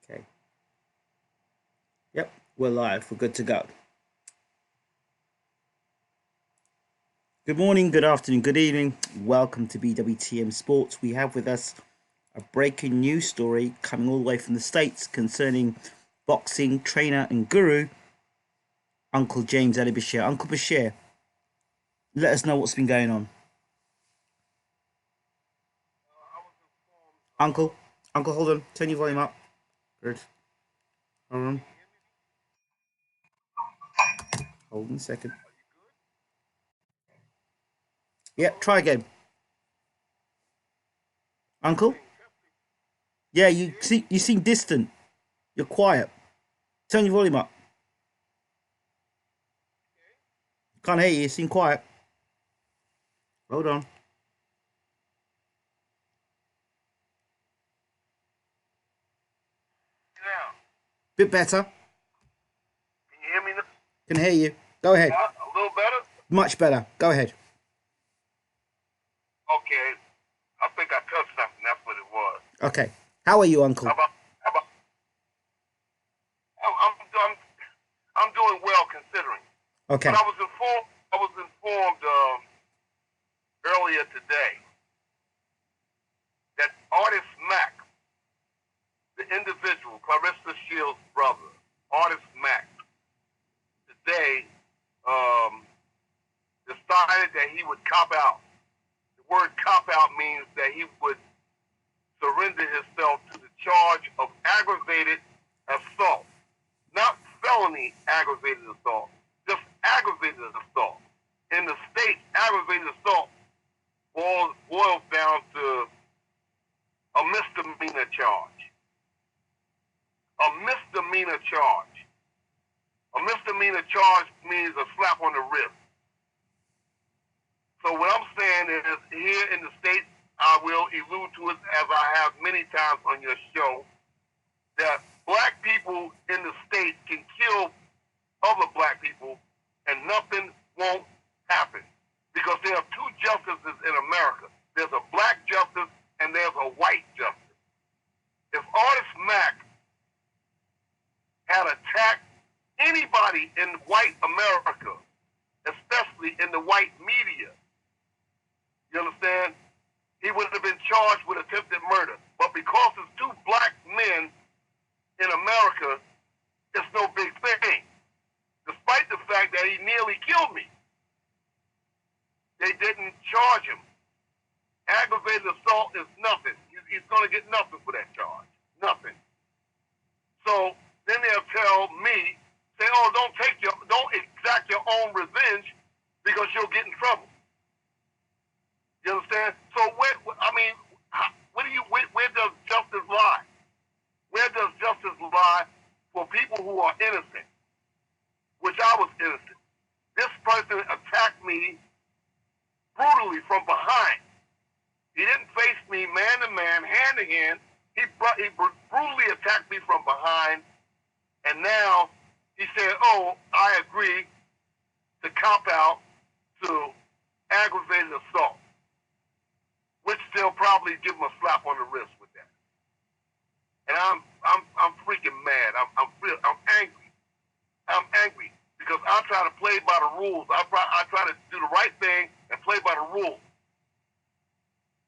Okay. Yep, we're live. We're good to go. Good morning, good afternoon, good evening. Welcome to BWTM Sports. We have with us a breaking news story coming all the way from the States concerning boxing trainer and guru, Uncle James Ali Bashir. Uncle Bashir, let us know what's been going on. Uncle, hold on. Turn your volume up. Good. Hold on. Hold on a second. Yep, try again. Uncle? Yeah, you seem distant. You're quiet. Turn your volume up. Can't hear you. You seem quiet. Hold on. Bit better. Can you hear me now? Can hear you. Go ahead. A little better? Much better. Go ahead. Okay. I think I touched something. That's what it was. Okay. How are you, Uncle? How about I'm doing well considering. Okay. But I was informed earlier today that Artis Mack, the individual, Claressa Shields' brother, Artis Mack, today decided that he would cop out. The word cop out means that he would surrender himself to the charge of aggravated assault. Not felony aggravated assault, just aggravated assault. In the state, aggravated assault boils down to a misdemeanor charge. A misdemeanor charge. A misdemeanor charge means a slap on the wrist. So what I'm saying is, here in the state, I will allude to it as I have many times on your show, that black people in the state can kill other black people and nothing won't happen. Because there are two justices in America. There's a black justice and there's a white justice. If Artis Mack had attacked anybody in white America, especially in the white media, you understand? He would have been charged with attempted murder. But because it's two black men in America, it's no big thing. Despite the fact that he nearly killed me, they didn't charge him. Aggravated assault is nothing. He's going to get nothing for that charge. Nothing. So then they'll tell me, say, oh, don't exact your own revenge because you'll get in trouble. You understand? So where does justice lie? Where does justice lie for people who are innocent? Which I was innocent. This person attacked me brutally from behind. He didn't face me man to man, hand to hand. He brutally attacked me from behind, and now he said, "Oh, I agree to cop out to aggravated assault," which they'll probably give him a slap on the wrist with that. And I'm freaking mad. I'm angry. I'm angry because I try to play by the rules. I try to do the right thing and play by the rules.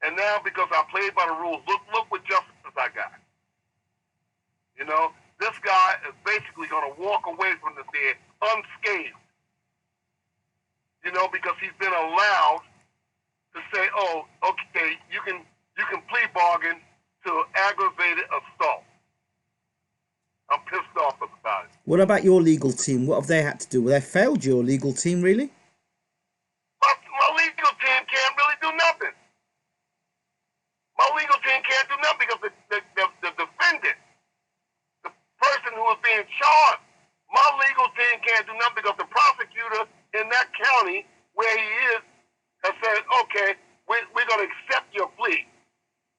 And now because I played by the rules, look what justice I got. You know, this guy is basically going to walk away from this here unscathed. You know, because he's been allowed to say, "Oh, okay, you can plea bargain to aggravated assault." I'm pissed off about it. What about your legal team? What have they had to do? Well, they failed your legal team, really? My legal team can't really do nothing. My legal team can't do nothing because the defendant, the person who is being charged, my legal team can't do nothing because the prosecutor in that county where he is has said, "Okay, we're going to accept your plea.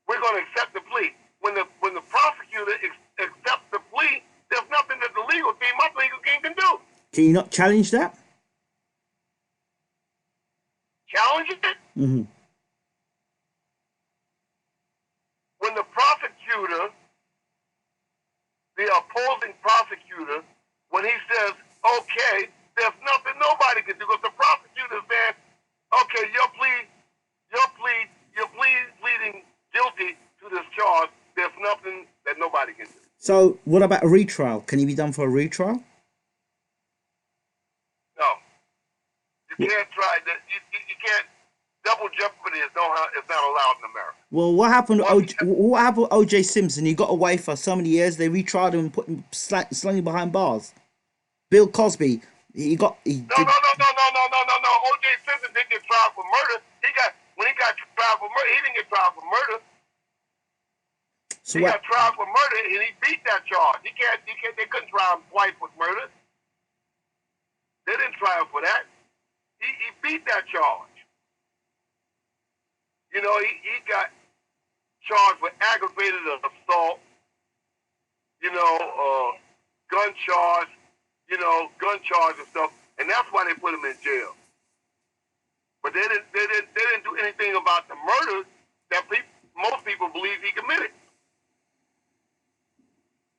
We're going to accept the plea." When the prosecutor accepts the plea, there's nothing that my legal team can do. Can you not challenge that? Challenge it? Mm-hmm. When the prosecutor the opposing prosecutor when he says, okay, there's nothing nobody can do, because the prosecutor said, okay, you're pleading guilty to this charge. There's nothing that nobody can do. So what about a retrial? Can he be done for a retrial? No, you can't try that. You can't. Double jeopardy is not allowed in America. Well, what happened? What happened with O.J. Simpson? He got away for so many years. They retried him and put him slung behind bars. Bill Cosby, No. O.J. Simpson didn't get tried for murder. When he got tried for murder, he didn't get tried for murder. So he got tried for murder, and he beat that charge. They couldn't try him twice with murder. They didn't try him for that. He beat that charge. You know, he got charged with aggravated assault, gun charge and stuff, and that's why they put him in jail. But they didn't do anything about the murder that most people believe he committed.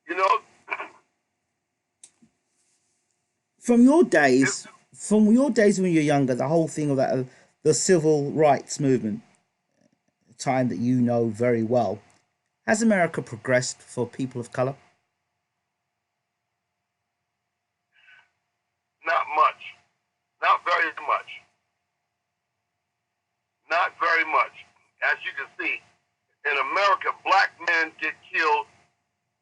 You know. From your days when you're younger, the whole thing of that, the civil rights movement, time that you know very well, has America progressed for people of color? Not much. Not very much. Not very much. As you can see, in America, black men get killed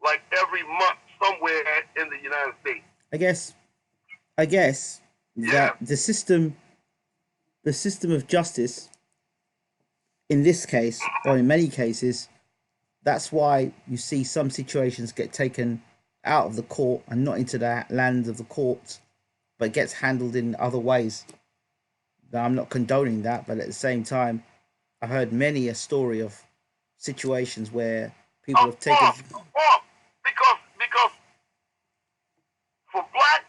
like every month somewhere in the United States. I guess that the system of justice, in this case, or in many cases, that's why you see some situations get taken out of the court and not into the land of the courts, but gets handled in other ways. Now, I'm not condoning that, but at the same time, I heard many a story of situations where people have taken... Because for black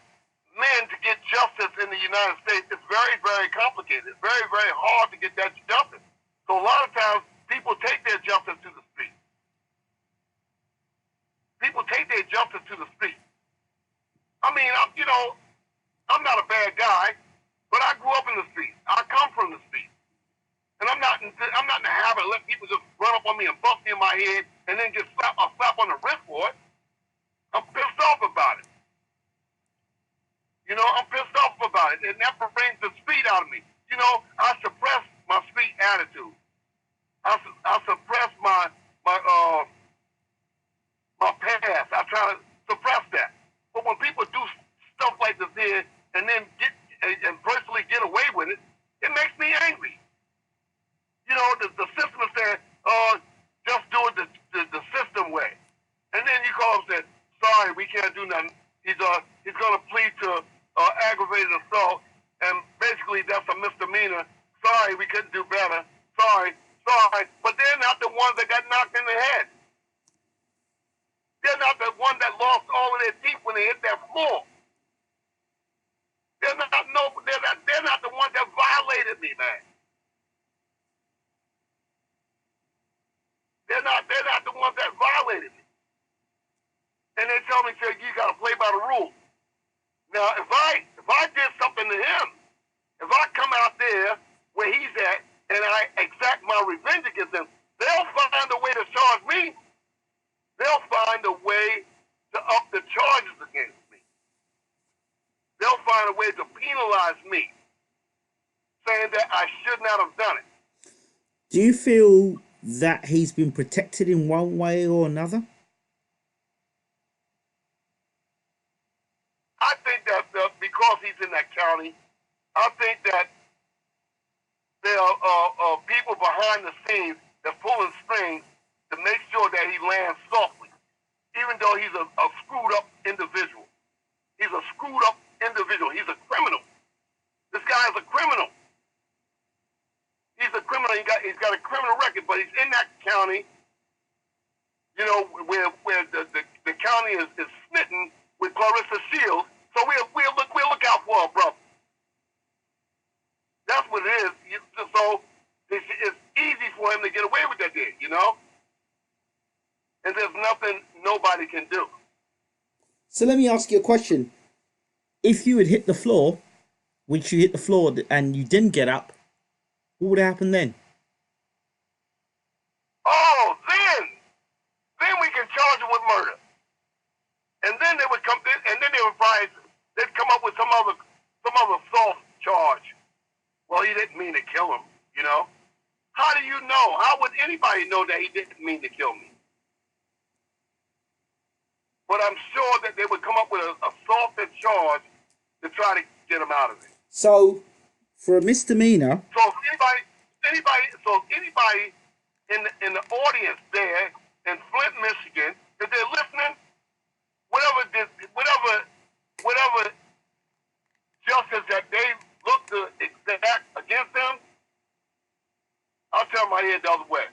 men to get justice in the United States, it's very, very complicated. It's very, very hard to get that justice. So a lot of times, people take their justice to the street. People take their justice to the street. I mean, I'm not a bad guy, but I grew up in the street. I come from the street. And I'm not in the habit of letting people just run up on me and bump me in my head and then get a slap on the wrist for it. I'm pissed off about it. I'm pissed off about it. And that brings the street out of me. I suppress my street attitude. I suppress my past. I try to suppress that. But when people do stuff like this here and then personally get away with it, it makes me angry. The system is saying, just do it the system way. And then you call and say, sorry, we can't do nothing. He's going to plead to aggravated assault, and basically that's a misdemeanor. Sorry, we couldn't do better. Sorry. But they're not the ones that got knocked in the head. They're not the ones that lost all of their teeth when they hit that floor. They're not the ones that violated me, man. They're not the ones that violated me. And they tell me, you got to play by the rules. Now, if I did something to him, if I come out there where he's at and I exact my revenge against him, they'll find a way to charge me. They'll find a way to up the charges against me. They'll find a way to penalize me, saying that I should not have done it. Do you feel that he's been protected in one way or another? I think that because he's in that county, I think that there are people behind the scenes that pulling strings to make sure that he lands softly, even though he's a screwed up individual. He's a screwed up individual. He's a criminal. This guy is a criminal. He's a criminal. He's got a criminal record, but he's in that county, where the county is smitten with Claressa Shields. So we'll look out for our brother. That's what it is. So it's easy for him to get away with that, And there's nothing nobody can do. So let me ask you a question. If you had hit the floor, once you hit the floor and you didn't get up, what would happen then? Oh, then we can charge him with murder. And then they would come in, and then they'd come up with some other soft charge. Well, he didn't mean to kill him, you know. How do you know? How would anybody know that he didn't mean to kill me? But I'm sure that they would come up with a softer charge to try to get him out of it. So, for a misdemeanor. So if anybody in the audience there in Flint, Michigan, if they're listening, whatever justice that they look to exact against them, I'll turn my head the other way.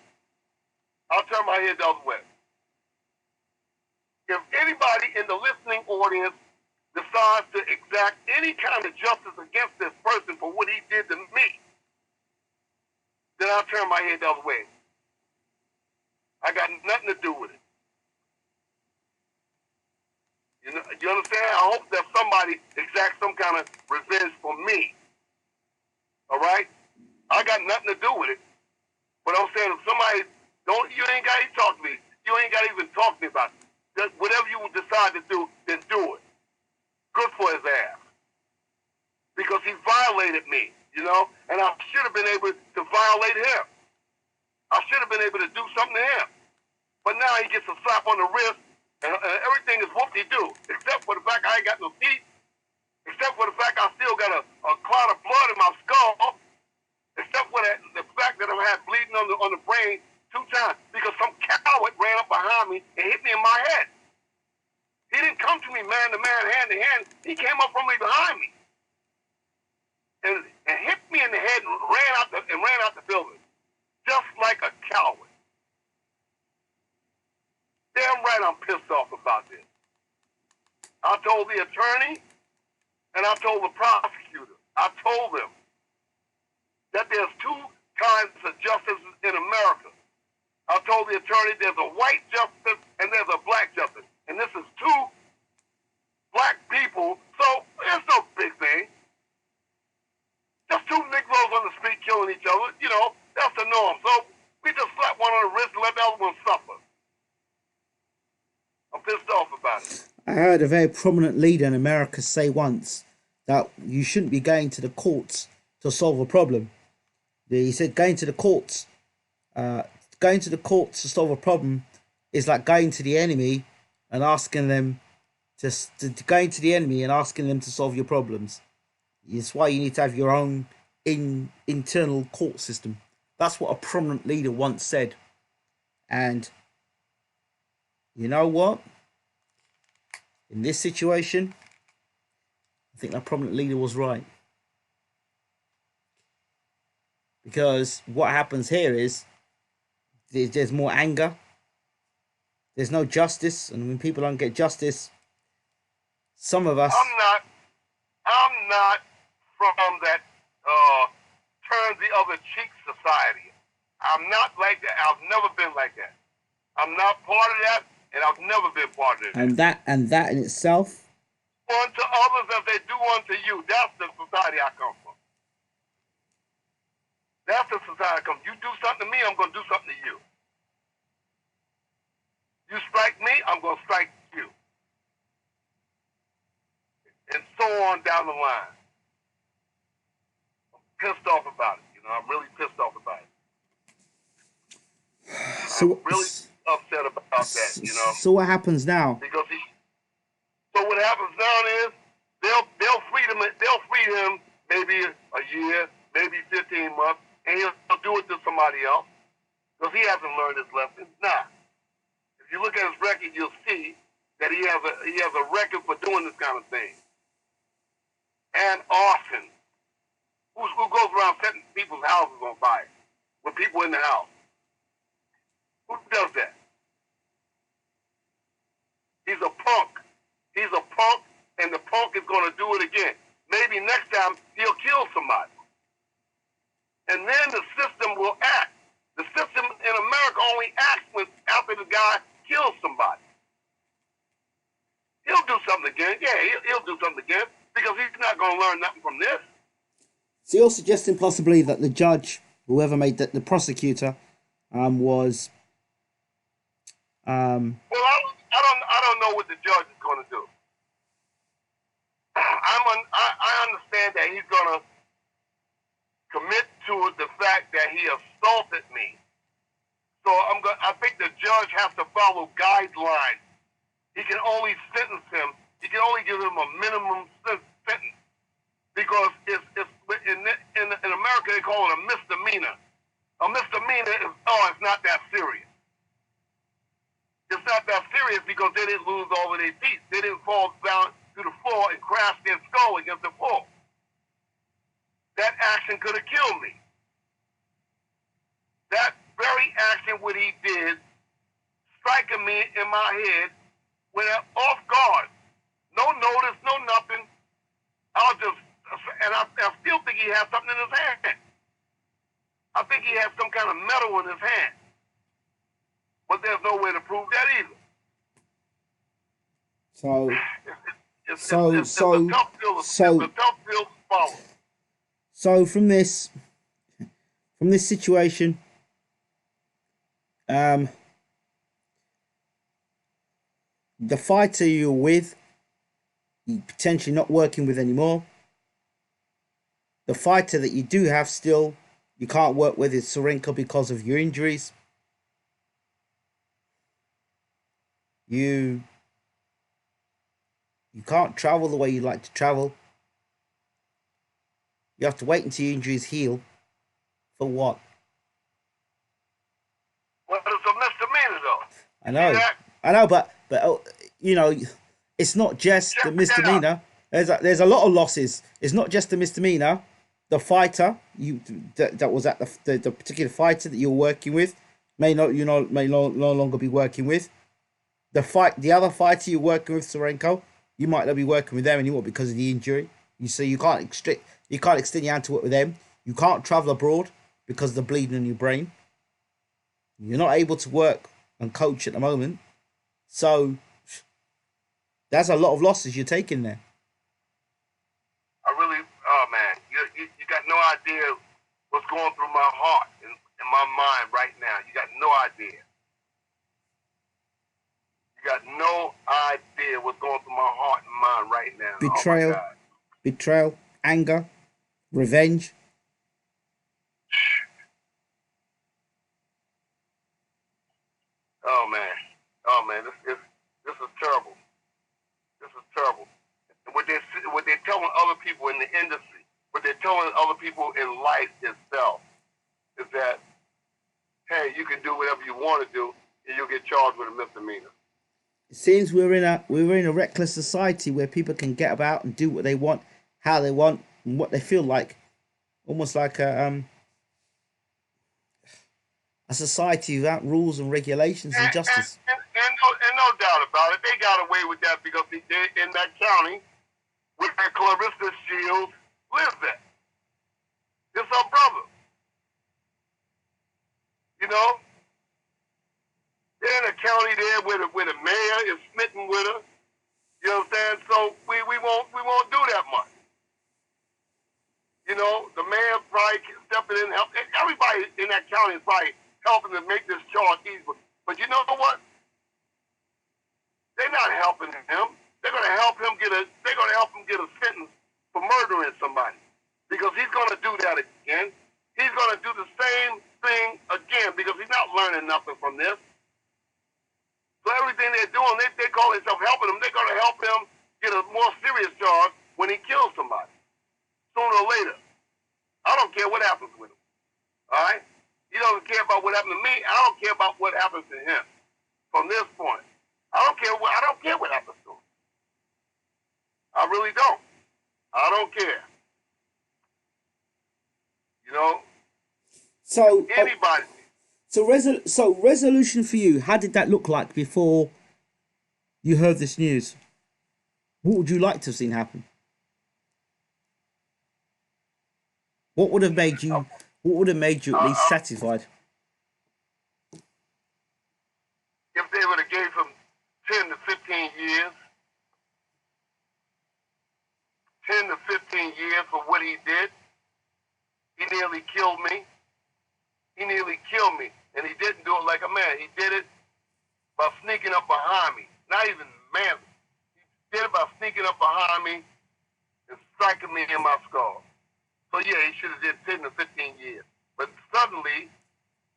If anybody in the listening audience decides to exact any kind of justice against this person for what he did to me, then I'll turn my head the other way. I got nothing to do with it. You understand? I hope that somebody exacts some kind of revenge for me. All right? I got nothing to do with it. But I'm saying if somebody you ain't got to talk to me. You ain't got to even talk to me about it. Whatever you decide to do, then do it. Good for his ass. Because he violated me, you know? And I should have been able to violate him. I should have been able to do something to him. But now he gets a slap on the wrist, and everything is whoop-de-doo, except for the fact I ain't got no teeth, except for the fact I still got a clot of blood in my skull, except for the fact that I've had bleeding on the brain 2 times because some coward ran up behind me and hit me in my head. He didn't come to me man to man, hand to hand. He came up from me behind me and hit me in the head and ran out the building, just like a coward. Damn right I'm pissed off about this. I told the attorney and I told the prosecutor. I told them that there's 2 kinds of justice in America. I told the attorney there's a white justice and there's a black justice. And this is 2 black people, so it's no big thing. Just 2 Negroes on the street killing each other, you know, that's the norm. So we just slap one on the wrist and let the other one suffer. I'm pissed off about it. I heard a very prominent leader in America say once that you shouldn't be going to the courts to solve a problem. He said going to the courts to solve a problem is like going to the enemy and asking them to solve your problems. It's why you need to have your own internal court system. That's what a prominent leader once said. And you know what? In this situation, I think that prominent leader was right. Because what happens here is there's more anger. There's no justice. And when people don't get justice, some of us... I'm not from that turn the other cheek society. I'm not like that. I've never been like that. I'm not part of that, and I've never been part of it. And that in itself... Unto others as they do unto you. That's the society I come from. That's the society I come from. You do something to me, I'm going to do something to you. You strike me, I'm going to strike you. And so on down the line. I'm pissed off about it. You know, I'm really pissed off about it. I'm really upset about that, you know. So what happens now? Because so what happens now is they'll free him maybe a year, maybe 15 months, and he'll do it to somebody else because he hasn't learned his lesson. Nah. If you look at his record, you'll see that he has a record for doing this kind of thing. And arson. Who goes around setting people's houses on fire with people in the house? Who does that? He's a punk. He's a punk, and the punk is going to do it again. Maybe next time he'll kill somebody. And then the system will act. The system in America only acts after the guy kills somebody. He'll do something again. Yeah, he'll do something again because he's not going to learn nothing from this. So you're suggesting possibly that the judge, whoever made the prosecutor, was Well, I don't know what the judge is going to do. I understand that he's going to commit to the fact that he assaulted me. So I think the judge has to follow guidelines. He can only sentence him. He can only give him a minimum sentence because it's in America they call it a misdemeanor. A misdemeanor is it's not that serious. It's not that serious because they didn't lose all of their teeth. They didn't fall down to the floor and crash their skull against the floor. That action could have killed me. That very action, what he did, striking me in my head, went off guard. No notice, no nothing. I still think he has something in his hand. I think he has some kind of metal in his hand. But there's no way to prove that either. It's a tough pill to follow. So from this situation, the fighter you're with, you potentially not working with anymore. The fighter that you do have still, you can't work with is Sorenko because of your injuries. You can't travel the way you'd like to travel. You have to wait until your injuries heal. For what? Well, it's a misdemeanor, though. I know, but you know, it's not just the misdemeanor. There's a lot of losses. It's not just the misdemeanor. The fighter that was at the particular fighter that you're working with may no longer be working with. The other fighter you're working with, Sorenko, you might not be working with them anymore because of the injury. You can't extend your hand to work with them. You can't travel abroad because of the bleeding in your brain. You're not able to work and coach at the moment. So that's a lot of losses you're taking there. Man, you got no idea what's going through my heart and my mind right now. You got no idea. You got no idea what's going through my heart and mind right now. Betrayal, anger, revenge. Oh man, this is terrible. This is terrible. And what they're telling other people in the industry, what they're telling other people in life itself, is that, hey, you can do whatever you want to do, and you'll get charged with a misdemeanor. It seems we're in a reckless society where people can get about and do what they want, how they want, and what they feel like, almost like a society without rules and regulations and justice. And no doubt about it, they got away with that because they're in that county where Claressa Shields lives at. It's her brother. You know? They're in a county there where the mayor is smitten with her. You know what I'm saying? So we won't do that much. You know, the mayor probably stepping in and help. Everybody in that county is probably helping to make this charge easier. But you know what? They're not helping him. They're gonna help him get a sentence for murdering somebody. Because he's gonna do that again. He's gonna do the same thing again because he's not learning nothing from this. So everything they're doing, they call themselves helping him. They're gonna help him get a more serious charge when he kills somebody. Sooner or later. I don't care what happens with him. All right? He doesn't care about what happened to me. I don't care about what happens to him. From this point, I don't care what happens to him. I really don't. I don't care. You know. So anybody. So resolution for you. How did that look like before you heard this news? What would you like to have seen happen? What would have made you? What would have made you at least satisfied? If they would have gave him 10 to 15 years, 10 to 15 years for what he did. He nearly killed me. He nearly killed me. And he didn't do it like a man. He did it by sneaking up behind me. Not even manly. He did it by sneaking up behind me and striking me in my skull. So yeah, he should have did 10 to 15 years. But suddenly,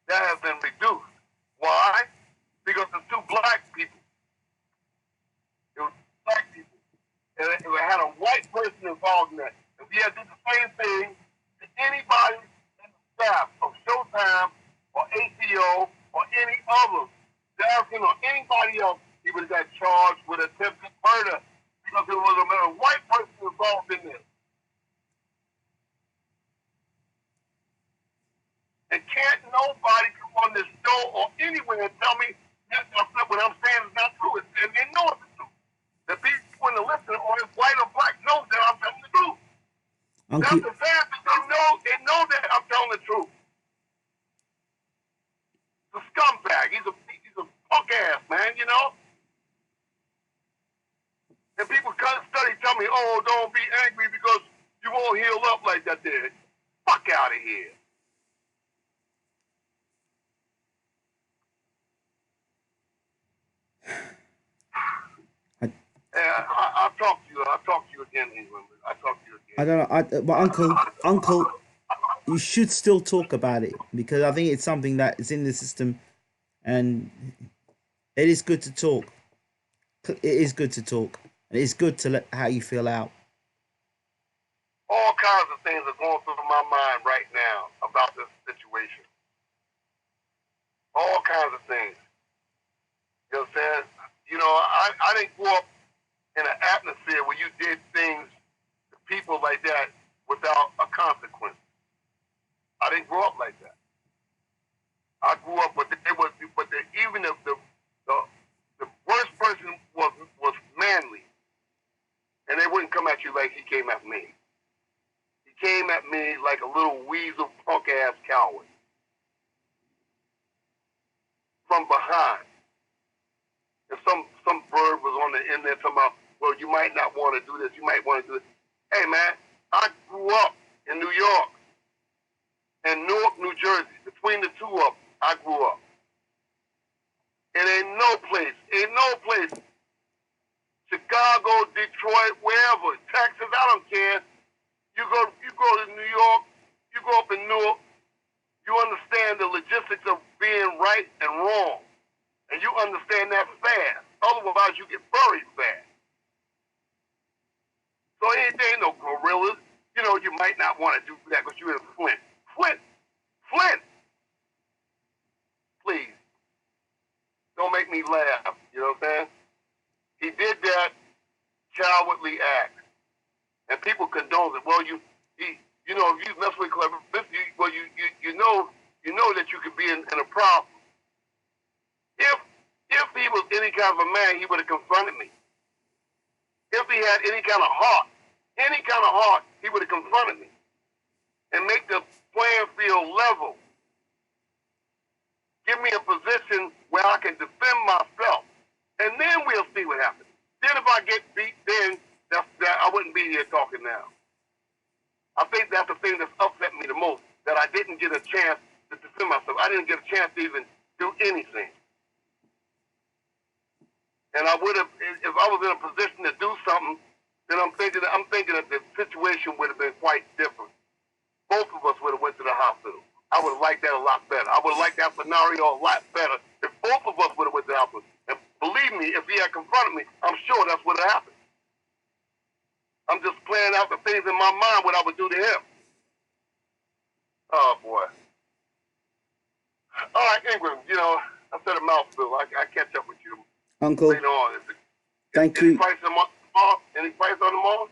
that has been reduced. Why? Because the two black people. It was black people. And it had a white person involved in that. If he had did the same thing to anybody in the staff of Showtime or ATO or any other, Darrington or anybody else, he would have got charged with attempted murder because there was a white person involved in this. And can't nobody come on this show or anywhere and tell me that what I'm saying is not true. And they know it's true. The people in the listener, or it's white or black, know that I'm telling the truth. That's the sad thing. They know that I'm telling the truth. The scumbag. He's a punk ass, man, you know? And people can't study tell me, oh, don't be angry because you won't heal up like that did. Fuck out of here. I'll talk to you. I'll talk to you again, England. I'll talk to you again. I don't know. But Uncle, you should still talk about it because I think it's something that is in the system, and it is good to talk. It is good to talk, and it's good to let how you feel out. All kinds of things are going through my mind right now about this situation. All kinds of things. You know what I'm saying? You know, I didn't grow up in an atmosphere where you did things to people like that without a consequence. I didn't grow up like that. I grew up, but even the worst person was manly, and they wouldn't come at you like he came at me. He came at me like a little weasel, punk ass coward from behind. If some bird was on the end there talking about, well, you might not want to do this, you might want to do this. Hey, man, I grew up in New York and Newark, New Jersey. Between the two of them, I grew up. It ain't no place. Chicago, Detroit, wherever, Texas, I don't care. You go to New York, you go up in Newark, you understand the logistics of being right and wrong. And you understand that fast. Otherwise, you get buried fast. So it ain't no gorillas. You know, you might not want to do that because you're in Flynn. Flynn! Please. Don't make me laugh. You know what I'm saying? He did that cowardly act. And people condone it. Well, you know, if you mess with Claressa, you know that you could be in a problem. If he was any kind of a man, he would have confronted me. If he had any kind of heart, he would have confronted me and make the playing field level. Give me a position where I can defend myself, and then we'll see what happens. Then if I get beat, then I wouldn't be here talking now. I think that's the thing that's upset me the most, that I didn't get a chance to defend myself. I didn't get a chance to even do anything. And I would have, if I was in a position to do something, then I'm thinking that the situation would have been quite different. Both of us would have went to the hospital. I would have liked that a lot better. I would have liked that scenario a lot better if both of us would have went to the hospital. And believe me, if he had confronted me, I'm sure that's what would have happened. I'm just playing out the things in my mind what I would do to him. Oh, boy. All right, Ingram, you know, I said a mouthful. I catch up with you. Uncle, later on. Thank you. Any price on them all?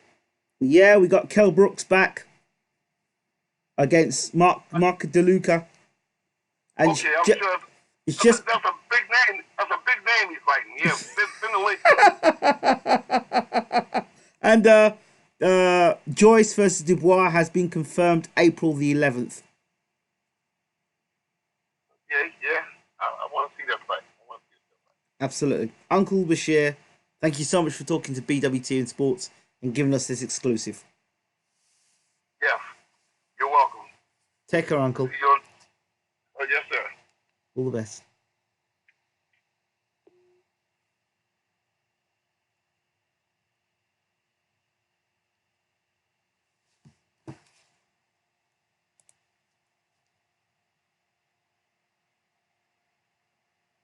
Yeah, we got Kell Brooks back against Mark DeLuca. And okay, I'm sure it's just that's a big name. That's a big name he's fighting. Yeah, send the link. And Joyce versus Dubois has been confirmed April the 11th. Yeah. I want to see that fight. Absolutely. Uncle Bashir, thank you so much for talking to BWT and Sports and giving us this exclusive. Yes, you're welcome. Take care, Uncle. Yes, sir. All the best.